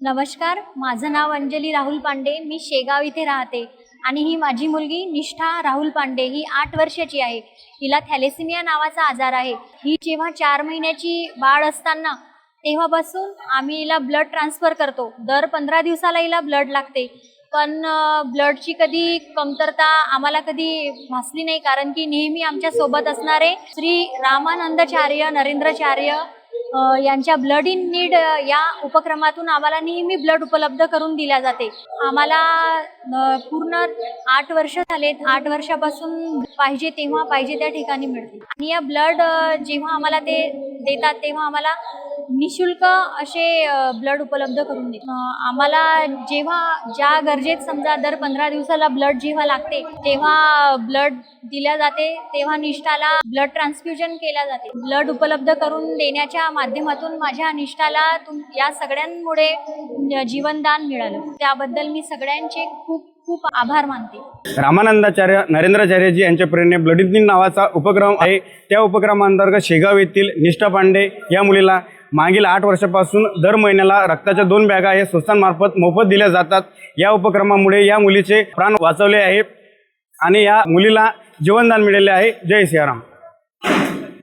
नमस्कार, माझं नाव अंजली राहुल पांडे. मी शेगाव इथे राहते आणि ही माझी मुलगी निष्ठा राहुल पांडे. ही 8 वर्षाची आहे. हिला थॅलेसेमिया नावाचा आजार आहे. ही जेव्हा 4 महिन्याची बाळ असताना तेव्हापासून आम्ही हिला ब्लड ट्रान्सफर करतो. दर 15 दिवसाला हिला ब्लड लागते. पण ब्लडची कधी कमतरता आम्हाला कधी भासली नाही, कारण की नेहमी आमच्या सोबत असणारे श्री रामानंदाचार्य नरेंद्राचार्य यांच्या ब्लड इन नीड या उपक्रमातून आम्हाला नेहमी ब्लड उपलब्ध करून दिल्या जाते. आम्हाला पूर्ण 8 वर्ष झालेत. 8 वर्षापासून पाहिजे तेव्हा पाहिजे त्या ठिकाणी मिळते. आणि या ब्लड जेव्हा आम्हाला ते देतात तेव्हा आम्हाला निशुल्क असे ब्लड उपलब्ध करून देतात. आम्हाला जेव्हा ज्या गरजेत समजा दर 15 दिवसाला ब्लड जेव्हा लागते तेव्हा ब्लड दिल्या जाते, तेव्हा निष्ठाला ब्लड ट्रान्सफ्युजन केल्या जाते. ब्लड उपलब्ध करून देण्याच्या माध्यमातून माझ्या निष्ठाला या सगळ्यांमुळे जीवनदान मिळालं. त्याबद्दल मी सगळ्यांचे खूप खूप आभार मानते. रामानंदाचार्य नरेंद्राचार्यजी यांच्या प्रेरणेने ब्लड इन नावाचा उपक्रम आहे. त्या उपक्रमांतर्गत शेगाव येथील निष्ठा पांडे या मुलीला मागील 8 वर्षापासून दर महिन्याला रक्ताच्या 2 बॅगा हे संस्थांमार्फत मोफत दिल्या जातात. या उपक्रमामुळे या मुलीचे प्राण वाचवले आहे आणि या मुलीला जीवनदान मिळाले आहे. जय सियाराम.